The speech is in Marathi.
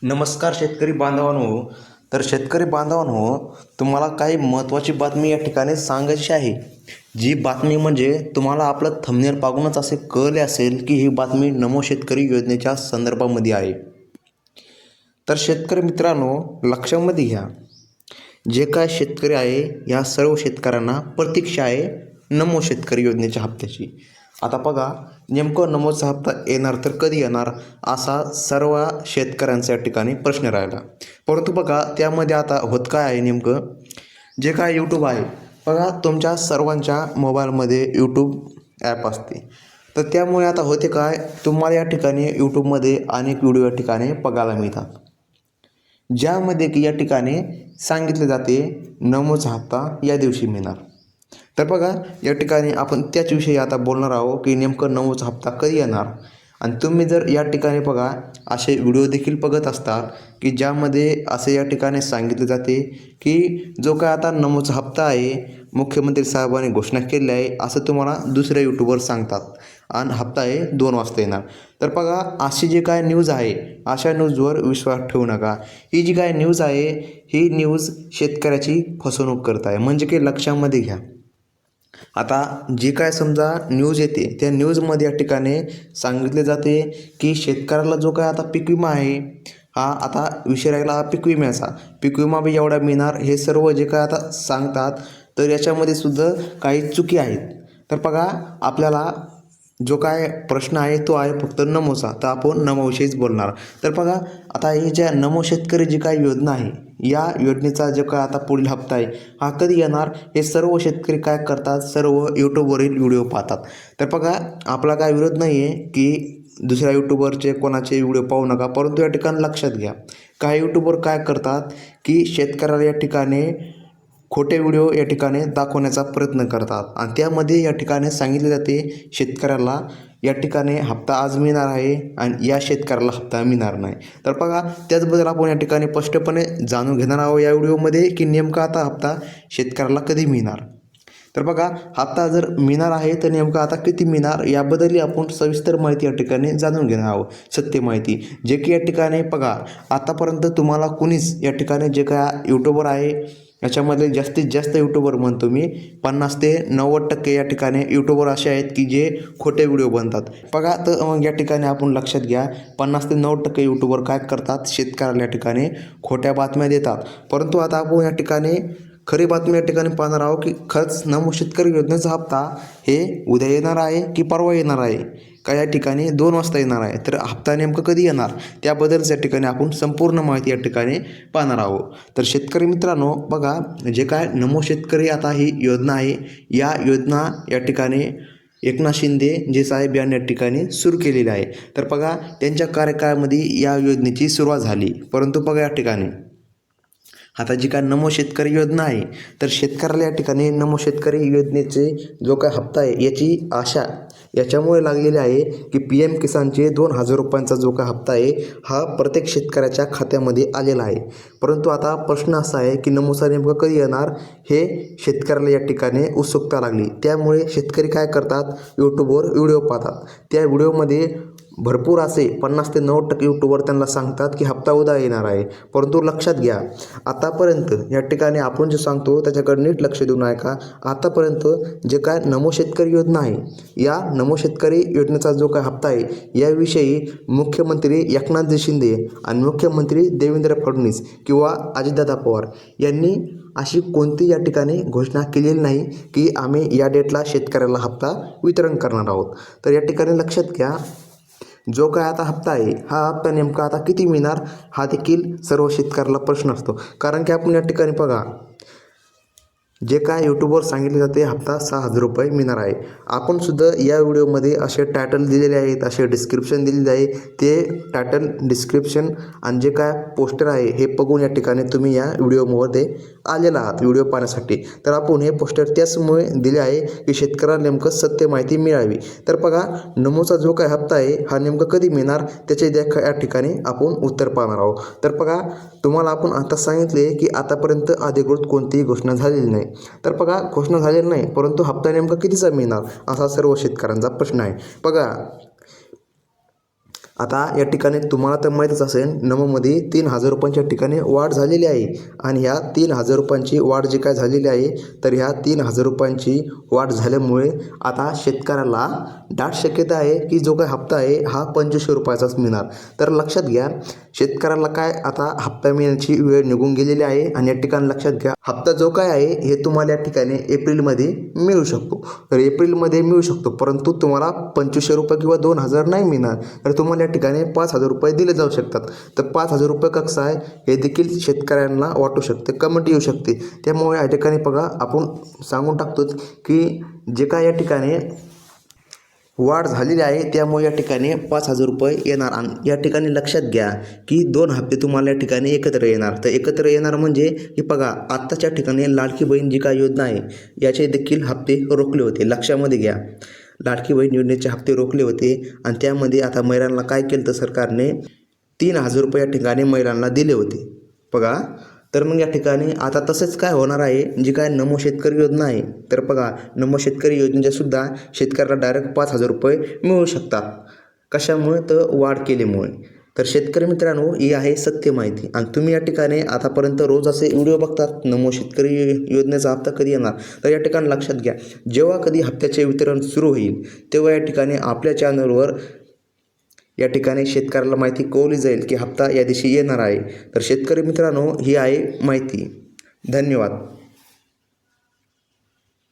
नमस्कार शेतकरी बांधवांनो. तर शेतकरी बांधवांनो, तुम्हाला काही महत्त्वाची बातमी या ठिकाणी सांगायची आहे. जी बातमी म्हणजे तुम्हाला आपलं थंबनेल पाहूनच असे कळले असेल की ही बातमी नमो शेतकरी योजनेच्या संदर्भामध्ये आहे. तर शेतकरी मित्रांनो, लक्षामध्ये घ्या, जे काय शेतकरी आहे या सर्व शेतकऱ्यांना प्रतीक्षा आहे नमो शेतकरी योजनेच्या हप्त्याची. आता बघा, नेमकं नमोचा हप्ता येणार तर कधी येणार, असा सर्व शेतकऱ्यांचा या ठिकाणी प्रश्न राहिला. परंतु बघा, त्यामध्ये आता होत काय आहे, नेमकं जे काय यूट्यूब आहे, बघा तुमच्या सर्वांच्या मोबाईलमध्ये यूट्यूब ॲप असते. तर त्यामुळे आता होते काय, तुम्हाला या ठिकाणी यूट्यूबमध्ये अनेक व्हिडिओ या ठिकाणी बघायला मिळतात, ज्यामध्ये की या ठिकाणी सांगितले जाते नमोचा हप्ता या दिवशी मिळणार. तर बघा, या ठिकाणी आपण त्याच विषयी आता बोलणार आहोत की नेमकं नमोचा हप्ता कधी येणार. आणि तुम्ही जर या ठिकाणी बघा असे व्हिडिओ देखील बघत असतात की ज्यामध्ये असे या ठिकाणी सांगितले जाते की जो काय आता नमोचा हप्ता आहे, मुख्यमंत्री साहेबांनी घोषणा केली आहे असं तुम्हाला दुसऱ्या यूट्यूबवर सांगतात, आणि हप्ता आहे 2 वाजता येणार. तर बघा, अशी जी काय न्यूज आहे अशा न्यूजवर विश्वास ठेवू नका. ही जी काय न्यूज आहे ही न्यूज शेतकऱ्याची फसवणूक करत आहे, म्हणजे की लक्षामध्ये घ्या. आता जी काय समजा न्यूज येते त्या न्यूजमध्ये या ठिकाणी सांगितले जाते की शेतकऱ्याला जो काय आता पीक विमा आहे, हा आता विषय राहिला हा पीक विम्याचा. पीक विमा बी एवढा मिळणार, हे सर्व जे काय आता सांगतात, तर याच्यामध्ये सुद्धा काही चुकी आहेत. तर बघा, आपल्याला जो काय प्रश्न आहे तो आहे फक्त नमोचा, तर आपण नमोविषयीच बोलणार. तर बघा, आता ही ज्या नमो शेतकरी जी काही योजना आहे, या योजनेचा जो काय आता पुढील हप्ता आहे हा कधी येणार, हे सर्व शेतकरी काय करतात, सर्व यूट्यूबवरील व्हिडिओ पाहतात. तर बघा, आपला काय विरोध नाही आहे की दुसऱ्या यूट्यूबवरचे कोणाचे व्हिडिओ पाहू नका, परंतु या ठिकाणी लक्षात घ्या, काही यूट्यूबवर काय करतात की शेतकऱ्याला या ठिकाणी खोटे व्हिडिओ या ठिकाणी दाखवण्याचा प्रयत्न करतात, आणि त्यामध्ये या ठिकाणी सांगितले जाते शेतकऱ्याला या ठिकाणी हप्ता आज मिळणार आहे आणि या शेतकऱ्याला हप्ता मिळणार नाही. तर बघा, त्याचबद्दल आपण या ठिकाणी स्पष्टपणे जाणून घेणार आहोत या व्हिडिओमध्ये की नेमका आता हप्ता शेतकऱ्याला कधी मिळणार. तर बघा, हप्ता जर मिळणार आहे तर नेमका आता किती मिळणार याबद्दलही आपण सविस्तर माहिती या ठिकाणी जाणून घेणार आहोत, सत्य माहिती. जे की या ठिकाणी बघा, आतापर्यंत तुम्हाला कुणीच या ठिकाणी जे काय यूट्यूबर आहे याच्यामध्ये जास्तीत जास्त यूट्यूबर म्हणतो मी, 50 ते 90% या ठिकाणी यूट्यूबर असे आहेत की जे खोटे व्हिडिओ बनतात. बघा, तर मग या ठिकाणी आपण लक्षात घ्या, 50 ते 90% यूट्यूबर काय करतात, शेतकऱ्याला या ठिकाणी खोट्या बातम्या देतात. परंतु आता आपण या ठिकाणी खरी बातमी या ठिकाणी पाहणार आहोत की खरंच नमो शेतकरी योजनेचा हप्ता हे उद्या येणार आहे की परवा येणार आहे, का या ठिकाणी 2 वाजता येणार आहे. तर हप्ता नेमकं कधी येणार त्याबद्दलच या ठिकाणी आपण संपूर्ण माहिती या ठिकाणी पाहणार आहोत. तर शेतकरी मित्रांनो, बघा, जे काय नमो शेतकरी आता ही योजना आहे, या योजना या ठिकाणी एकनाथ शिंदे जे साहेब यांनी या ठिकाणी सुरू केलेली आहे. तर बघा, त्यांच्या कार्यकाळामध्ये या योजनेची सुरुवात झाली. परंतु बघा, या ठिकाणी आता जी काय नमो शेतकरी योजना आहे, तर शेतकऱ्याला या ठिकाणी नमो शेतकरी योजनेचे जो काय हप्ता आहे याची आशा याच्यामुळे लागलेली आहे की PM किसानचे 2,000 रुपयांचा जो काय हप्ता आहे हा प्रत्येक शेतकऱ्याच्या खात्यामध्ये आलेला आहे. परंतु आता प्रश्न असा आहे की नमोचा नेमकं कधी येणार, हे शेतकऱ्याला या ठिकाणी उत्सुकता लागली. त्यामुळे शेतकरी काय करतात, यूट्यूबवर व्हिडिओ पाहतात. त्या व्हिडिओमध्ये भरपूर असे 50 ते 90% यूट्यूबर त्यांना सांगतात की हप्ता उद्या येणार आहे. परंतु लक्षात घ्या, आतापर्यंत या ठिकाणी आपण जे सांगतो त्याच्याकडे नीट लक्ष देऊन ऐका. आतापर्यंत जे काय नमो शेतकरी योजना आहे, या नमो शेतकरी योजनेचा जो काय हप्ता आहे याविषयी मुख्यमंत्री एकनाथजी शिंदे आणि मुख्यमंत्री देवेंद्र फडणवीस किंवा अजितदादा पवार यांनी अशी कोणती या ठिकाणी घोषणा केलेली नाही की आम्ही या डेटला शेतकऱ्याला हप्ता वितरण करणार आहोत. तर या ठिकाणी लक्षात घ्या, जो काय आता हप्ता आहे हा हप्ता नेमका आता किती मिळणार हा देखील सर्व शेतकऱ्याला प्रश्न असतो. कारण की आपण या ठिकाणी बघा, जे काय यूट्यूबवर सांगितले जाते हप्ता 6,000 रुपये मिळणार आहे. आपण सुद्धा या व्हिडिओमध्ये असे टायटल दिलेले आहेत, असे डिस्क्रिप्शन दिलेले आहे. ते टायटल, डिस्क्रिप्शन आणि जे काय पोस्टर आहे हे बघून या ठिकाणी तुम्ही या व्हिडिओमध्ये आलेला आहात व्हिडिओ पाहण्यासाठी. तर आपण हे पोस्टर त्याचमुळे दिले आहे की शेतकऱ्याला नेमकं सत्य माहिती मिळावी. तर बघा, नमोचा जो काय हप्ता आहे हा नेमका कधी मिळणार त्याचे या ठिकाणी आपण उत्तर पाहणार आहोत. तर बघा, तुम्हाला आपण आता सांगितले की आतापर्यंत अधिकृत कोणतीही घोषणा झालेली नाही. तर बघा, घोषणा झालेली नाही, परंतु हप्ता नेमका कितीचा मिळणार असा सर्व शेतकऱ्यांचा प्रश्न आहे. बघा, आता या ठिकाणी तुम्हाला तर माहीतच असेल, नमोमध्ये 3,000 रुपयांच्या ठिकाणी वाढ झालेली आहे आणि ह्या 3,000 रुपयांची वाढ जी काय झालेली आहे, तर ह्या 3,000 रुपयांची वाढ झाल्यामुळे आता शेतकऱ्याला दाट शक्यता आहे की जो काय हप्ता आहे हा 2,500 रुपयाचाच मिळणार. तर लक्षात घ्या, शेतकऱ्याला काय आता हप्ता मिळण्याची वेळ निघून गेलेली आहे आणि या ठिकाणी लक्षात घ्या, हप्ता जो काय आहे हे तुम्हाला या ठिकाणी एप्रिलमध्ये मिळू शकतो. तर एप्रिलमध्ये मिळू शकतो, परंतु तुम्हाला 2,500 रुपये किंवा 2,000 नाही मिळणार. तर तुम्हाला या ठिकाणी 5,000 रुपये दिले जाऊ शकतात. तर 5,000 रुपये कसं आहे हे देखील शेतकऱ्यांना वाटू शकते, कमेंट येऊ शकते. त्यामुळे या ठिकाणी बघा, आपण सांगून टाकतो की जे काय या ठिकाणी वाढ झालेली आहे त्यामुळे या ठिकाणी 5,000 रुपये येणार. आणि या ठिकाणी लक्षात घ्या की 2 हप्ते तुम्हाला या ठिकाणी एकत्र येणार. तर एकत्र येणार म्हणजे की बघा, आत्ताच्या ठिकाणी लाडकी बहीण जी काय योजना आहे याचे देखील हप्ते रोखले होते. लक्षामध्ये घ्या, लाडकी बहीण योजनेचे हप्ते रोखले होते आणि त्यामध्ये आता महिलांना काय केलं तर सरकारने 3,000 रुपये या ठिकाणी महिलांना दिले होते बघा. तर मग या ठिकाणी आता तसंच काय होणार आहे, जी काय नमो शेतकरी योजना आहे, तर बघा नमो शेतकरी योजनेच्या सुद्धा शेतकऱ्याला डायरेक्ट 5,000 रुपये मिळू शकतात. कशामुळे तर वाढ केल्यामुळे. तर शेतकरी मित्रांनो, ही आहे सत्य माहिती. आणि तुम्ही या ठिकाणी आतापर्यंत रोज असे व्हिडिओ बघतात, नमो शेतकरी योजनेचा हप्ता कधी येणार. तर या ठिकाणी लक्षात घ्या, जेव्हा कधी हप्त्याचे वितरण सुरू होईल तेव्हा या ठिकाणी आपल्या चॅनलवर या ठिकाणी शेतकऱ्याला माहिती कळवली जाईल की हप्ता या दिवशी येणार आहे. तर शेतकरी मित्रांनो, ही आहे माहिती. धन्यवाद.